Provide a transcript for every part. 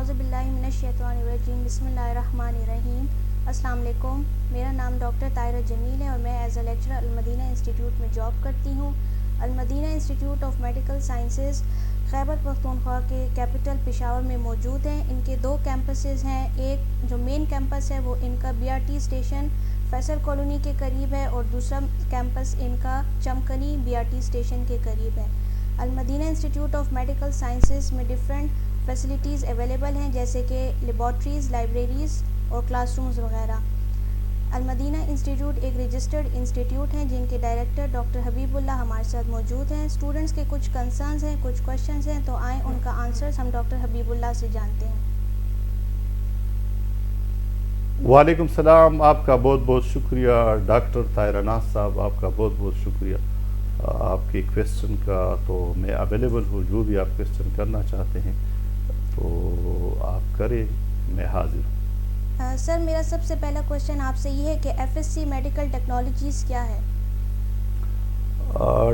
اعوذ باللہ من الشیطان الرجیم بسم اللہ الرحمن الرحیم. السلام علیکم. میرا نام ڈاکٹر طاہرہ جمیل ہے اور میں ایز اے لیکچرر المدینہ انسٹیٹیوٹ میں جاب کرتی ہوں. المدینہ institute of medical sciences Khyber Pakhtunkhwa کے کیپٹل پشاور میں موجود ہیں. ان کے 2 کیمپسز ہیں. ایک جو مین کیمپس ہے وہ ان کا BRT اسٹیشن فیصل کالونی کے قریب ہے اور دوسرا کیمپس ان کا چمکنی BRT اسٹیشن کے قریب ہے. المدینہ انسٹیٹیوٹ آف میڈیکل سائنسز میں ڈفرینٹ فیسلٹیز اویلیبل ہیں جیسے کہ لیبارٹریز، لائبریریز اور کلاس رومز وغیرہ. المدینہ انسٹیٹیوٹ ایک رجسٹرڈ انسٹیٹیوٹ ہیں جن کے ڈائریکٹر ڈاکٹر حبیب اللہ ہمارے ساتھ موجود ہیں. اسٹوڈنٹس کے کچھ کنسرنز ہیں، کچھ کوشچنز ہیں، تو آئیں ان کا آنسرز ہم ڈاکٹر حبیب اللہ سے جانتے ہیں. وعلیکم السلام. آپ کا بہت بہت شکریہ ڈاکٹر طاہرہ ناز صاحب، آپ کا بہت بہت شکریہ آپ کے کویسچن کا. تو میں اویلیبل ہوں، جو بھی آپ کویسچن کرنا چاہتے ہیں تو آپ کریں، میں حاضر ہوں. سر میرا سب سے پہلا کوشچن آپ سے یہ ہے کہ FSC میڈیکل ٹیکنالوجیز کیا ہے؟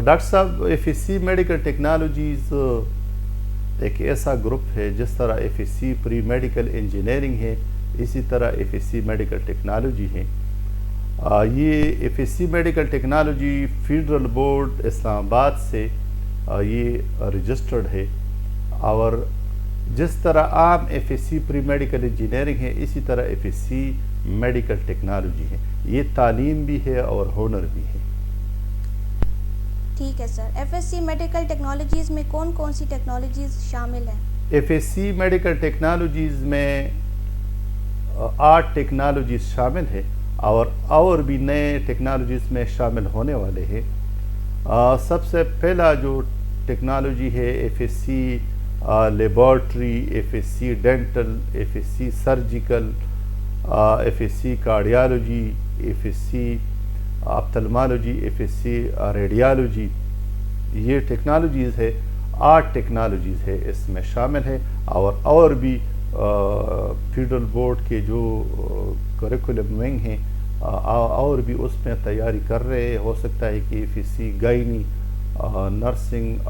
ڈاکٹر صاحب، FSC میڈیکل ٹیکنالوجیز ایک ایسا گروپ ہے جس طرح FSC پری میڈیکل انجینئرنگ ہے، اسی طرح FSC میڈیکل ٹیکنالوجی ہے. یہ FSC medical technology federal board Islamabad سے یہ رجسٹرڈ ہے، اور جس طرح عام FSC پری میڈیکل انجینئرنگ ہے اسی طرح FSC میڈیکل ٹیکنالوجی ہے. یہ تعلیم بھی ہے اور ہنر بھی ہے. ٹھیک ہے سر. FSC میڈیکل ٹیکنالوجیز میں کون کون سی ٹیکنالوجیز شامل ہیں؟ FSC میڈیکل ٹیکنالوجیز میں 8 ٹیکنالوجیز شامل ہیں اور بھی نئے ٹیکنالوجیز میں شامل ہونے والے ہیں. سب سے پہلا جو ٹیکنالوجی ہے FSC laboratory, FSC dental, FSC surgical, FSC cardiology, FSC آپتھلمالوجی، FSC radiology. یہ ٹیکنالوجیز ہے، 8 ٹیکنالوجیز ہے اس میں شامل ہے. اور بھی فیڈرل بورڈ کے جو کریکولم ونگ ہیں اور بھی اس میں تیاری کر رہے ہیں. ہو سکتا ہے کہ FSC گائنی، نرسنگ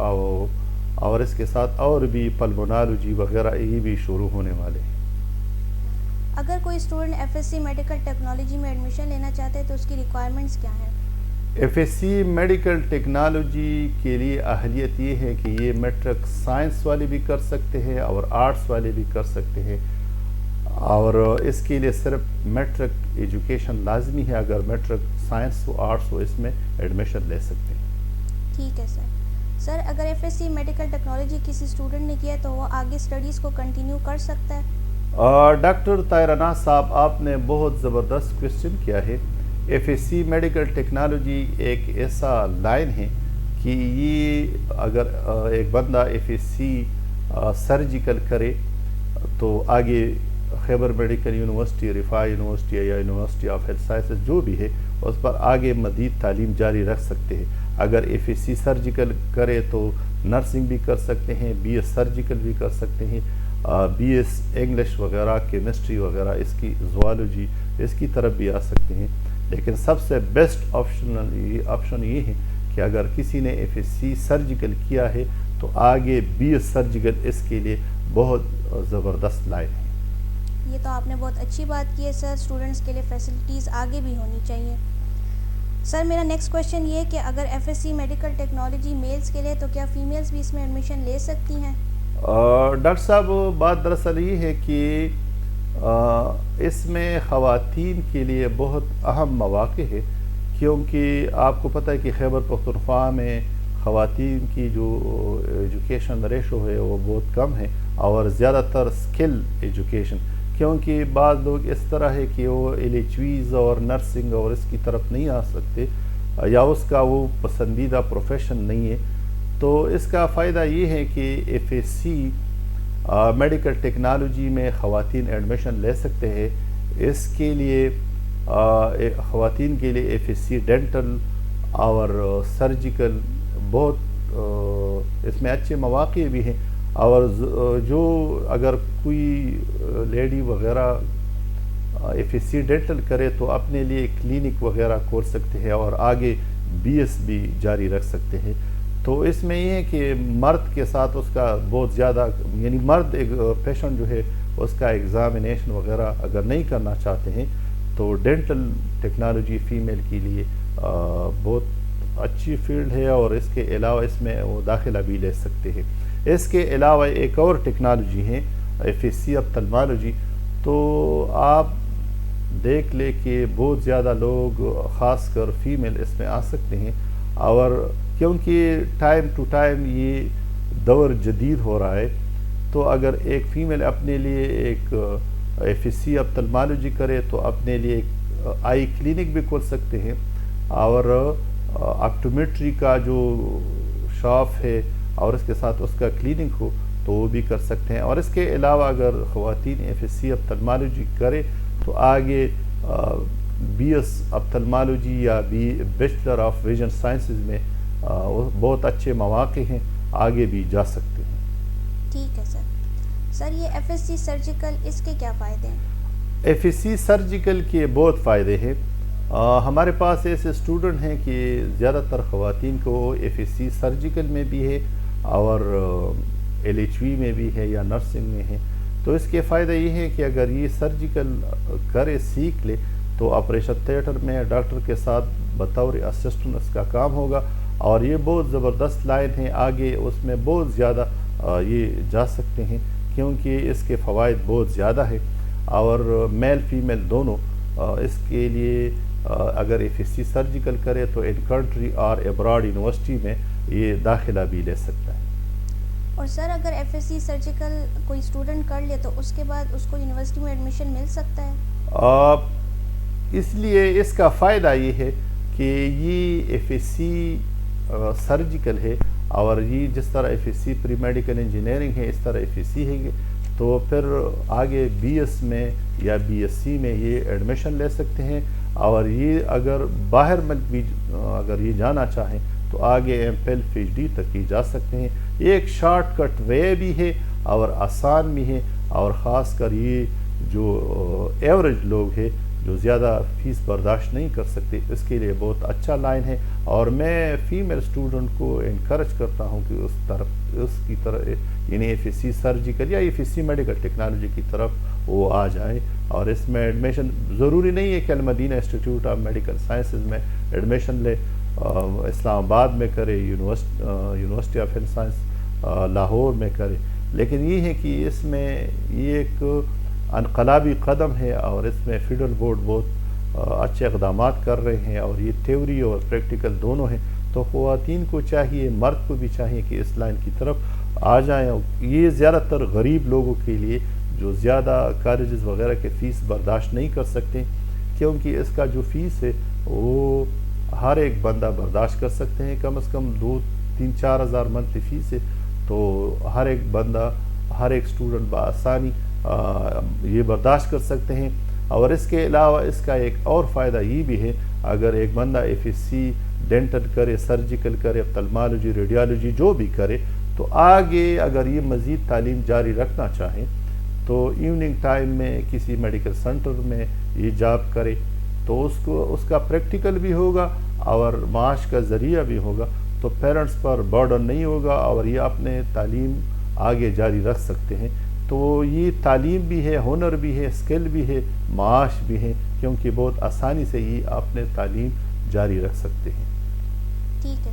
اور اس کے ساتھ اور بھی پلمونالوجی وغیرہ یہ بھی شروع ہونے والے ہیں. اگر کوئی اسٹوڈنٹ FSC میڈیکل ٹیکنالوجی میں ایڈمیشن لینا چاہتے ہیں تو اس کی ریکوائرمنٹس کیا ہیں؟ FSC میڈیکل ٹیکنالوجی کے لیے اہلیت یہ ہے کہ یہ میٹرک سائنس والے بھی کر سکتے ہیں اور آرٹس والے بھی کر سکتے ہیں، اور اس کے لیے صرف میٹرک ایجوکیشن لازمی ہے. اگر میٹرک سائنس و آرٹس ہو اس میں ایڈمیشن لے سکتے ہیں. ٹھیک ہے سر. سر اگر FSC میڈیکل ٹیکنالوجی کسی اسٹوڈنٹ نے کیا ہے تو وہ آگے اسٹڈیز کو کنٹینیو کر سکتا ہے؟ ڈاکٹر طاہرہ ناز صاحب، آپ نے بہت زبردست کویسچن کیا ہے. FSC میڈیکل ٹیکنالوجی ایک ایسا لائن ہے کہ یہ اگر ایک بندہ FSC سرجیکل کرے تو آگے خیبر میڈیکل یونیورسٹی، رفاع یونیورسٹی یا یونیورسٹی آف ہیلتھ سائنسز جو بھی ہے اس پر آگے مزید تعلیم جاری رکھ سکتے ہیں. اگر FSC سرجیکل کرے تو نرسنگ بھی کر سکتے ہیں، BS سرجیکل بھی کر سکتے ہیں، BS انگلش وغیرہ، کیمسٹری وغیرہ، اس کی زوالوجی، اس کی طرف بھی آ سکتے ہیں. لیکن سب سے بیسٹ آپشن یہ ہے کہ اگر کسی نے FSC سرجیکل کیا ہے تو آگے BS سرجیکل اس کے لیے بہت زبردست لائن ہے. یہ تو آپ نے بہت اچھی بات کی ہے سر. اسٹوڈنٹس کے لیے فیسلٹیز آگے بھی ہونی چاہیے. سر میرا نیکسٹ کویشچن یہ ہے کہ اگر FSC میڈیکل ٹیکنالوجی میلز کے لیے تو کیا فیمیلز بھی اس میں ایڈمیشن لے سکتی ہیں؟ ڈاکٹر صاحب، بات دراصل یہ ہے کہ اس میں خواتین کے لیے بہت اہم مواقع ہے، کیونکہ آپ کو پتہ ہے کہ خیبر پختونخوا میں خواتین کی جو ایجوکیشن ریشو ہے وہ بہت کم ہے، اور زیادہ تر اسکل ایجوکیشن، کیونکہ بعض لوگ اس طرح ہے کہ وہ LHVs اور نرسنگ اور اس کی طرف نہیں آ سکتے یا اس کا وہ پسندیدہ پروفیشن نہیں ہے. تو اس کا فائدہ یہ ہے کہ FSC میڈیکل ٹیکنالوجی میں خواتین ایڈمیشن لے سکتے ہیں. اس کے لیے خواتین کے لیے FSC ڈینٹل اور سرجیکل بہت اس میں اچھے مواقع بھی ہیں. اور جو اگر کوئی لیڈی وغیرہ FSC ڈینٹل کرے تو اپنے لیے کلینک وغیرہ کھول سکتے ہیں اور آگے BS بھی جاری رکھ سکتے ہیں. تو اس میں یہ ہے کہ مرد کے ساتھ اس کا بہت زیادہ، یعنی مرد ایک پیشنٹ جو ہے اس کا ایگزامینیشن وغیرہ اگر نہیں کرنا چاہتے ہیں تو ڈینٹل ٹیکنالوجی فیمیل کے لیے بہت اچھی فیلڈ ہے، اور اس کے علاوہ اس میں وہ داخلہ بھی لے سکتے ہیں۔ اس کے علاوہ ایک اور ٹیکنالوجی ہے FSC اپتھلمالوجی، تو آپ دیکھ لیں کہ بہت زیادہ لوگ خاص کر فیمیل اس میں آ سکتے ہیں، اور کیونکہ ٹائم ٹو ٹائم یہ دور جدید ہو رہا ہے، تو اگر ایک فیمیل اپنے لیے ایک FSC اپتھلمالوجی کرے تو اپنے لیے ایک آئی کلینک بھی کھول سکتے ہیں، اور آپٹومیٹری کا جو شاپ ہے اور اس کے ساتھ اس کا کلینک ہو تو وہ بھی کر سکتے ہیں۔ اور اس کے علاوہ اگر خواتین FSC اپتھلمالوجی کرے تو آگے BS اپتھلمالوجی یا بیچلر آف ویژن سائنسز میں بہت اچھے مواقع ہیں، آگے بھی جا سکتے ہیں۔ ٹھیک ہے سر یہ FSC سرجیکل، اس کے کیا فائدے ہیں؟ FSC سرجیکل کے بہت فائدے ہیں۔ ہمارے پاس ایسے اسٹوڈنٹ ہیں کہ زیادہ تر خواتین کو FSC سرجیکل میں بھی ہے اور LHV میں بھی ہے یا نرسنگ میں ہے، تو اس کے فائدہ یہ ہے کہ اگر یہ سرجیکل کرے سیکھ لے تو آپریشن تھیٹر میں ڈاکٹر کے ساتھ بطور اسسٹنٹ اس کا کام ہوگا، اور یہ بہت زبردست لائن ہے، آگے اس میں بہت زیادہ یہ جا سکتے ہیں کیونکہ اس کے فوائد بہت زیادہ ہے، اور میل فیمیل دونوں اس کے لیے اگر FSC سرجیکل کرے تو ان کنٹری اور ابراڈ یونیورسٹی میں یہ داخلہ بھی لے سکتا ہے۔ اور سر اگر FSC سرجیکل کوئی اسٹوڈنٹ کر لے تو اس کے بعد اس کو یونیورسٹی میں ایڈمیشن مل سکتا ہے؟ اس لیے اس کا فائدہ یہ ہے کہ یہ FSC سرجیکل ہے، اور یہ جس طرح FSC پری میڈیکل انجینئرنگ ہے اس طرح FSC ہے، تو پھر آگے BS میں یا BSc میں یہ ایڈمیشن لے سکتے ہیں، اور یہ اگر باہر ملک بھی اگر یہ جانا چاہیں تو آگے MPhil PhD تک ہی جا سکتے ہیں۔ یہ ایک شارٹ کٹ وے بھی ہے اور آسان بھی ہے، اور خاص کر یہ جو ایوریج لوگ ہیں جو زیادہ فیس برداشت نہیں کر سکتے اس کے لیے بہت اچھا لائن ہے، اور میں فیمیل اسٹوڈنٹ کو انکریج کرتا ہوں کہ اس کی طرف یعنی FSC سرجیکل یا FSC میڈیکل ٹیکنالوجی کی طرف وہ آ جائیں، اور اس میں ایڈمیشن ضروری نہیں ہے کہ المدینہ انسٹیٹیوٹ آف میڈیکل سائنسز میں ایڈمیشن لے، اسلام آباد میں کرے، university of health science Lahore میں کرے، لیکن یہ ہے کہ اس میں یہ ایک انقلابی قدم ہے، اور اس میں فیڈرل بورڈ بہت اچھے اقدامات کر رہے ہیں، اور یہ تھیوری اور پریکٹیکل دونوں ہیں، تو خواتین کو چاہیے، مرد کو بھی چاہیے کہ اس لائن کی طرف آ جائیں۔ یہ زیادہ تر غریب لوگوں کے لیے جو زیادہ کالجز وغیرہ کے فیس برداشت نہیں کر سکتے، کیونکہ اس کا جو فیس ہے وہ ہر ایک بندہ برداشت کر سکتے ہیں، کم از کم 2-3-4 ہزار منتھلی فیس ہے، تو ہر ایک بندہ، ہر ایک اسٹوڈنٹ بآسانی یہ برداشت کر سکتے ہیں۔ اور اس کے علاوہ اس کا ایک اور فائدہ یہ بھی ہے، اگر ایک بندہ FSC ڈینٹل کرے، سرجیکل کرے، اپتھلمالوجی، ریڈیالوجی جو بھی کرے، تو آگے اگر یہ مزید تعلیم جاری رکھنا چاہیں تو ایوننگ ٹائم میں کسی میڈیکل سینٹر میں یہ جاب کرے تو اس کا پریکٹیکل بھی ہوگا اور معاش کا ذریعہ بھی ہوگا، تو پیرنٹس پر برڈن نہیں ہوگا، اور یہ اپنے تعلیم آگے جاری رکھ سکتے ہیں۔ تو یہ تعلیم بھی ہے، ہنر بھی ہے، اسکل بھی ہے، معاش بھی ہے، کیونکہ بہت آسانی سے یہ اپنے تعلیم جاری رکھ سکتے ہیں۔ ٹھیک ہے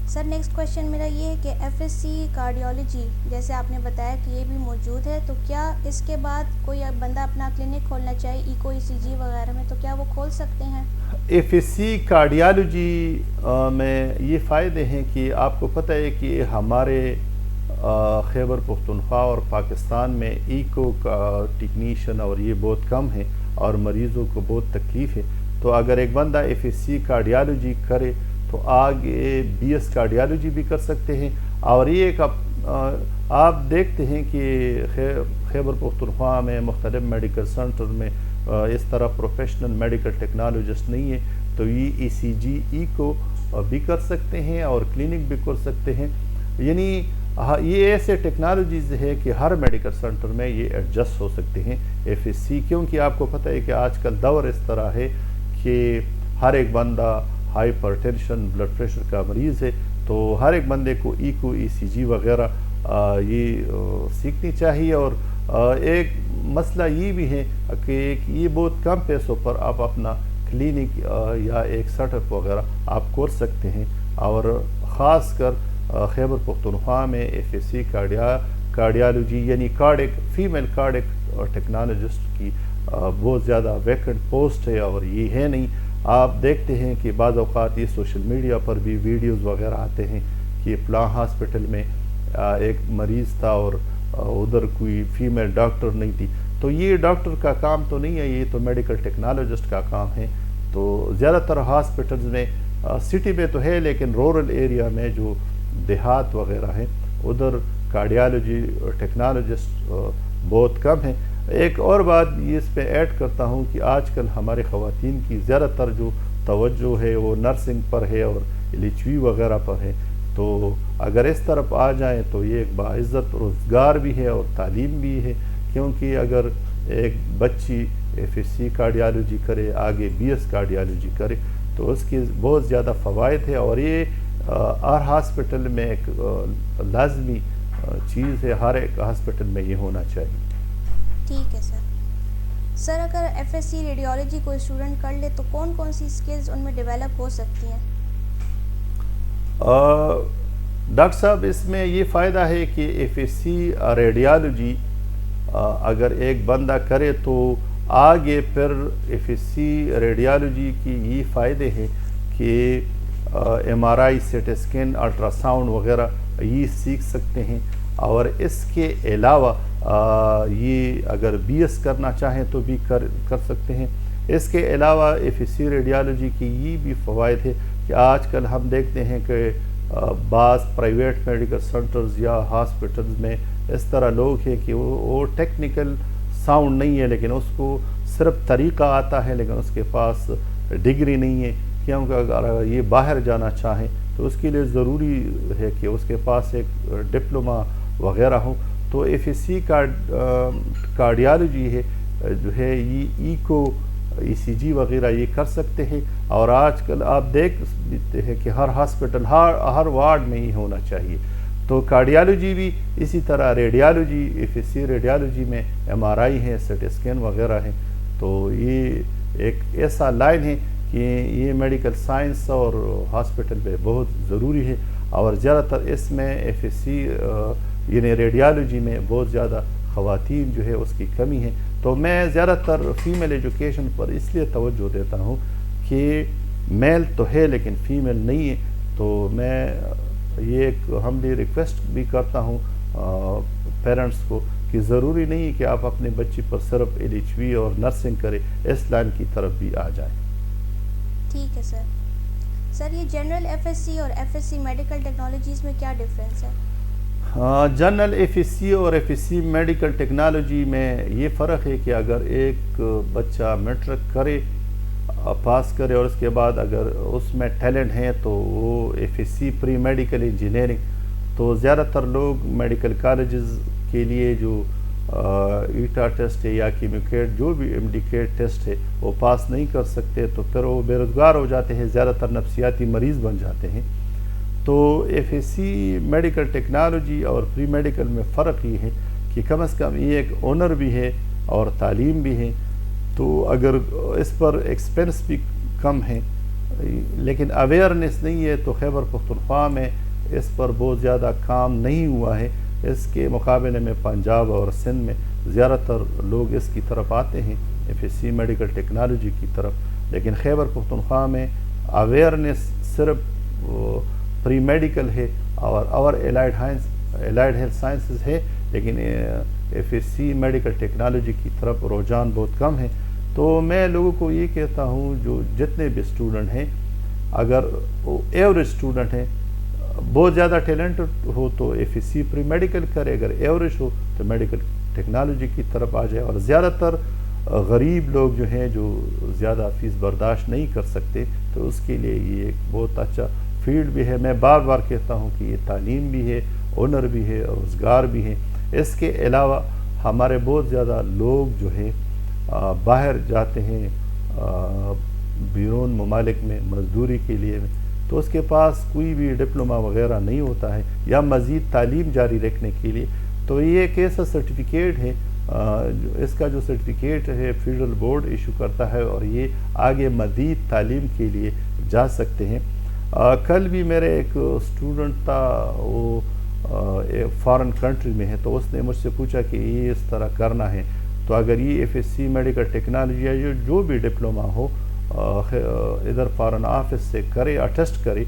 سر نیکسٹ کویشچن میرا یہ ہے کہ FSC کارڈیالوجی جیسے آپ نے بتایا کہ یہ بھی موجود ہے، تو کیا اس کے بعد کوئی بندہ اپنا کلینک کھولنا چاہے ایکو ECG وغیرہ میں تو کیا وہ کھول سکتے ہیں؟ FSC کارڈیالوجی میں یہ فائدے ہیں کہ آپ کو پتہ ہے کہ ہمارے خیبر پختونخوا اور پاکستان میں ایکو کا ٹیکنیشین اور یہ بہت کم ہے، اور مریضوں کو بہت تکلیف ہے، تو اگر ایک بندہ FSC کارڈیالوجی کرے تو آگے BS کارڈیالوجی بھی کر سکتے ہیں۔ اور یہ ایک آپ دیکھتے ہیں کہ خیبر پختونخوا میں مختلف میڈیکل سینٹر میں اس طرح پروفیشنل میڈیکل ٹیکنالوجسٹ نہیں ہے، تو یہ ECG ایکو بھی کر سکتے ہیں اور کلینک بھی کر سکتے ہیں۔ یعنی یہ ایسے ٹیکنالوجیز ہے کہ ہر میڈیکل سینٹر میں یہ ایڈجسٹ ہو سکتے ہیں FSC، کیونکہ آپ کو پتہ ہے کہ آج کل دور اس طرح ہے کہ ہر ایک بندہ ہائپر ٹینشن، بلڈ پریشر کا مریض ہے، تو ہر ایک بندے کو ایکو ECG وغیرہ یہ سیکھنی چاہیے، اور ایک مسئلہ یہ بھی ہے کہ یہ بہت کم پیسوں پر آپ اپنا کلینک یا ایک سیٹ اپ وغیرہ آپ کھول سکتے ہیں، اور خاص کر خیبر پختونخوا میں FSC کارڈیالوجی یعنی فیمیل کارڈک ٹیکنالوجسٹ کی بہت زیادہ ویکنٹ پوسٹ ہے، اور یہ ہے نہیں. آپ دیکھتے ہیں کہ بعض اوقات یہ سوشل میڈیا پر بھی ویڈیوز وغیرہ آتے ہیں کہ فلاں ہاسپٹل میں ایک مریض تھا اور ادھر کوئی فیمیل ڈاکٹر نہیں تھی. تو یہ ڈاکٹر کا کام تو نہیں ہے، یہ تو میڈیکل ٹیکنالوجسٹ کا کام ہے. تو زیادہ تر ہاسپٹلز میں سٹی میں تو ہے، لیکن رورل ایریا میں جو دیہات وغیرہ ہیں ادھر کارڈیالوجی ٹیکنالوجسٹ بہت کم ہیں. ایک اور بات یہ اس پہ ایڈ کرتا ہوں کہ آج کل ہمارے خواتین کی زیادہ تر جو توجہ ہے وہ نرسنگ پر ہے اور LHV وغیرہ پر ہے. تو اگر اس طرف آ جائیں تو یہ ایک باعزت روزگار بھی ہے اور تعلیم بھی ہے، کیونکہ اگر ایک بچی FSC کارڈیالوجی کرے، آگے BS کارڈیالوجی کرے تو اس کی بہت زیادہ فوائد ہے، اور یہ ہر ہاسپٹل میں ایک لازمی چیز ہے، ہر ایک ہاسپٹل میں یہ ہونا چاہیے. ٹھیک ہے سر، اگر FSC ریڈیولوجی کو اسٹوڈنٹ کر لے تو کون کون سی اسکلز ان میں ڈیولپ ہو سکتی ہیں؟ ڈاکٹر صاحب اس میں یہ فائدہ ہے کہ FSC ریڈیالوجی اگر ایک بندہ کرے تو آگے پھر FSC ریڈیالوجی کی یہ فائدے ہیں کہ MRI CT scan ultra sound وغیرہ یہ سیکھ سکتے ہیں. اور اس کے علاوہ یہ اگر BS کرنا چاہیں تو بھی کر سکتے ہیں. اس کے علاوہ FSC ریڈیالوجی کی یہ بھی فوائد ہے کہ آج کل ہم دیکھتے ہیں کہ بعض پرائیویٹ میڈیکل سینٹرز یا ہاسپٹلز میں اس طرح لوگ ہیں کہ وہ ٹیکنیکل ساؤنڈ نہیں ہے، لیکن اس کو صرف طریقہ آتا ہے، لیکن اس کے پاس ڈگری نہیں ہے. کیونکہ اگر یہ باہر جانا چاہیں تو اس کے لیے ضروری ہے کہ اس کے پاس ایک ڈپلوما وغیرہ ہو. تو FSC کارڈیالوجی ہے جو ہے یہ ایکو ECG وغیرہ یہ کر سکتے ہیں، اور آج کل آپ دیکھتے ہیں کہ ہر ہاسپٹل ہر وارڈ میں ہی ہونا چاہیے. تو کارڈیالوجی بھی اسی طرح ریڈیالوجی FSC ریڈیالوجی میں MRI ہے، CT اسکین وغیرہ ہیں. تو یہ ایک ایسا لائن ہے کہ یہ میڈیکل سائنس اور ہاسپٹل میں بہت ضروری ہے، اور زیادہ تر اس میں FSC یعنی ریڈیالوجی میں بہت زیادہ خواتین جو ہے اس کی کمی ہے. تو میں زیادہ تر فیمیل ایجوکیشن پر اس لیے توجہ دیتا ہوں کہ میل تو ہے لیکن فیمیل نہیں ہے. تو میں یہ ایک ہملی ریکویسٹ بھی کرتا ہوں پیرنٹس کو کہ ضروری نہیں ہے کہ آپ اپنے بچی پر صرف LHV اور نرسنگ کرے، اس لائن کی طرف بھی آ جائیں. ٹھیک ہے سر، یہ جنرل FSC اور FSC میڈیکل ٹیکنالوجیز میں کیا ڈفرینس ہے؟ جنرل FSC اور FSC میڈیکل ٹیکنالوجی میں یہ فرق ہے کہ اگر ایک بچہ میٹرک کرے، پاس کرے، اور اس کے بعد اگر اس میں ٹیلنٹ ہے تو وہ FSC پری میڈیکل انجینئرنگ، تو زیادہ تر لوگ میڈیکل کالجز کے لیے جو ایٹا ٹیسٹ ہے یا کیمیکیٹ جو بھی MDCAT ٹیسٹ ہے وہ پاس نہیں کر سکتے، تو پھر وہ بے روزگار ہو جاتے ہیں، زیادہ تر نفسیاتی مریض بن جاتے ہیں. تو FSC میڈیکل ٹیکنالوجی اور پری میڈیکل میں فرق یہ ہے کہ کم از کم یہ ایک آنر بھی ہے اور تعلیم بھی ہے. تو اگر اس پر ایکسپینس بھی کم ہے لیکن اویئرنیس نہیں ہے، تو خیبر پختونخوا میں اس پر بہت زیادہ کام نہیں ہوا ہے. اس کے مقابلے میں پنجاب اور سندھ میں زیادہ تر لوگ اس کی طرف آتے ہیں FSC میڈیکل ٹیکنالوجی کی طرف. لیکن خیبر پختونخوا میں اویئرنیس صرف پری میڈیکل ہے اور الائڈ ہیلتھ سائنسز ہے، لیکن FSC میڈیکل ٹیکنالوجی کی طرف رجحان بہت کم ہے. تو میں لوگوں کو یہ کہتا ہوں جو جتنے بھی اسٹوڈنٹ ہیں، اگر وہ ایوریج اسٹوڈنٹ ہیں، بہت زیادہ ٹیلنٹڈ ہو تو FSC پری میڈیکل کرے، اگر ایوریج ہو تو میڈیکل ٹیکنالوجی کی طرف آ جائے. اور زیادہ تر غریب لوگ جو ہیں جو زیادہ فیس برداشت نہیں کر سکتے، تو اس کے لیے یہ ایک بہت اچھا فیلڈ بھی ہے. میں بار بار کہتا ہوں کہ یہ تعلیم بھی ہے، آنر بھی ہے، روزگار بھی ہے. اس کے علاوہ ہمارے بہت زیادہ لوگ جو ہیں باہر جاتے ہیں بیرون ممالک میں مزدوری کے لیے، تو اس کے پاس کوئی بھی ڈپلوما وغیرہ نہیں ہوتا ہے یا مزید تعلیم جاری رکھنے کے لیے. تو یہ ایک ایسا سرٹیفکیٹ ہے اس کا جو سرٹیفکیٹ ہے فیڈرل بورڈ ایشو کرتا ہے اور یہ آگے مزید تعلیم کے لیے جا سکتے ہیں۔ کل بھی میرے ایک اسٹوڈنٹ تھا، وہ فارن کنٹری میں ہے، تو اس نے مجھ سے پوچھا کہ یہ اس طرح کرنا ہے، تو اگر یہ F S C medical technology یا جو بھی ڈپلومہ ہو ادھر فارن آفس سے کرے، اٹیسٹ کرے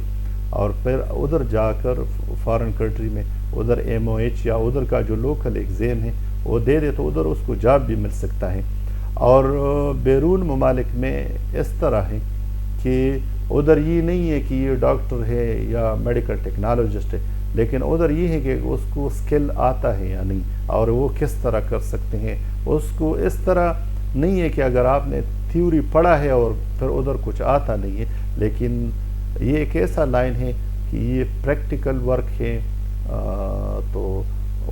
اور پھر ادھر جا کر فارن کنٹری میں ادھر ایم او ایچ یا ادھر کا جو لوکل ایگزام ہے وہ دے دے تو ادھر اس کو جاب بھی مل سکتا ہے۔ اور بیرون ممالک میں اس طرح ہے کہ ادھر یہ نہیں ہے کہ یہ ڈاکٹر ہے یا میڈیکل ٹیکنالوجسٹ ہے، لیکن ادھر یہ ہے کہ اس کو اسکل آتا ہے یا نہیں اور وہ کس طرح کر سکتے ہیں۔ اس کو اس طرح نہیں ہے کہ اگر آپ نے تھیوری پڑھا ہے اور پھر ادھر کچھ آتا نہیں ہے، لیکن یہ ایک ایسا لائن ہے کہ یہ پریکٹیکل ورک ہے، تو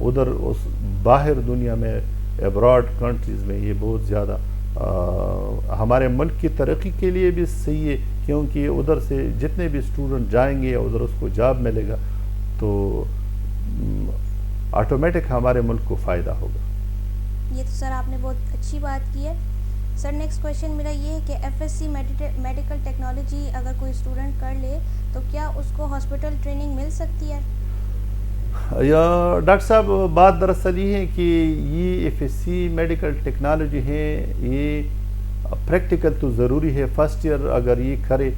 ادھر اس باہر دنیا میں ابراڈ کنٹریز میں یہ بہت زیادہ ہمارے ملک کی ترقی کے لیے بھی صحیح ہے، کیونکہ ادھر سے جتنے بھی اسٹوڈنٹ جائیں گے ادھر اس کو جاب ملے گا تو آٹومیٹک ہمارے ملک کو فائدہ ہوگا۔ یہ تو سر آپ نے بہت اچھی بات کی ہے۔ سر نیکسٹ کویشچن میرا یہ ہے کہ F S C medical technology اگر کوئی اسٹوڈنٹ کر لے تو کیا اس کو ہاسپٹل ٹریننگ مل سکتی ہے؟ یا ڈاکٹر صاحب بات دراصل یہ ہے کہ یہ F S C medical technology ہے، یہ پریکٹیکل تو ضروری ہے۔ فرسٹ ایئر اگر یہ کرے،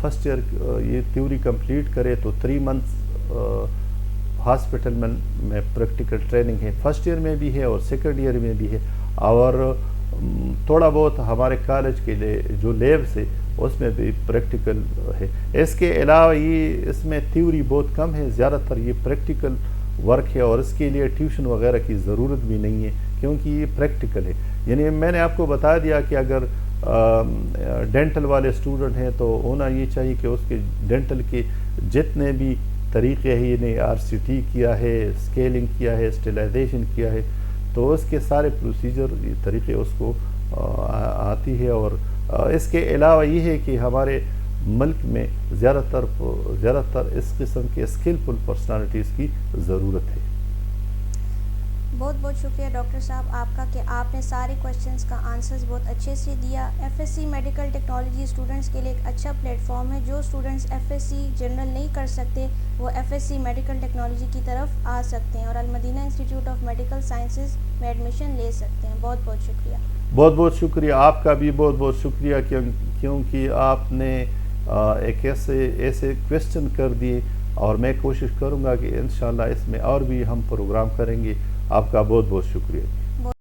فرسٹ ایئر یہ تھیوری کمپلیٹ کرے تو 3 months ہاسپٹل میں پریکٹیکل ٹریننگ ہے، فرسٹ ایئر میں بھی ہے اور سیکنڈ ایئر میں بھی ہے، اور تھوڑا بہت ہمارے کالج کے لیے جو لیبس ہے اس میں بھی پریکٹیکل ہے۔ اس کے علاوہ یہ اس میں تھیوری بہت کم ہے، زیادہ تر یہ پریکٹیکل ورک ہے اور اس کے لیے ٹیوشن وغیرہ کی ضرورت بھی نہیں ہے کیونکہ یہ پریکٹیکل ہے۔ یعنی میں نے آپ کو بتا دیا کہ اگر ڈینٹل والے اسٹوڈنٹ ہیں تو ہونا یہ چاہیے کہ اس کے ڈینٹل کے جتنے بھی طریقے ہیں، یعنی آر سی ٹی کیا ہے، اسکیلنگ کیا ہے، اسٹیلائزیشن کیا ہے، تو اس کے سارے پروسیجر طریقے اس کو آتی ہے۔ اور اس کے علاوہ یہ ہے کہ ہمارے ملک میں زیادہ تر اس قسم کے اسکلفل پرسنالٹیز کی ضرورت ہے۔ بہت بہت شکریہ ڈاکٹر صاحب آپ کا کہ آپ نے سارے کویشچنس کا آنسرز بہت اچھے سے دیا۔ F S C medical technology students کے لیے ایک اچھا پلیٹ فارم ہے۔ جو اسٹوڈنٹس ایف ایس سی جنرل نہیں کر سکتے وہ F S C medical technology کی طرف آ سکتے ہیں اور Al Madina institute of medical sciences میں ایڈمیشن لے سکتے ہیں۔ بہت بہت شکریہ۔ بہت بہت شکریہ آپ کا بھی، بہت بہت شکریہ کیونکہ آپ نے ایک ایسے کویسچن کر دیے، اور میں کوشش کروں گا کہ انشاءاللہ اس میں اور بھی ہم پروگرام کریں گے۔ آپ کا بہت بہت شکریہ۔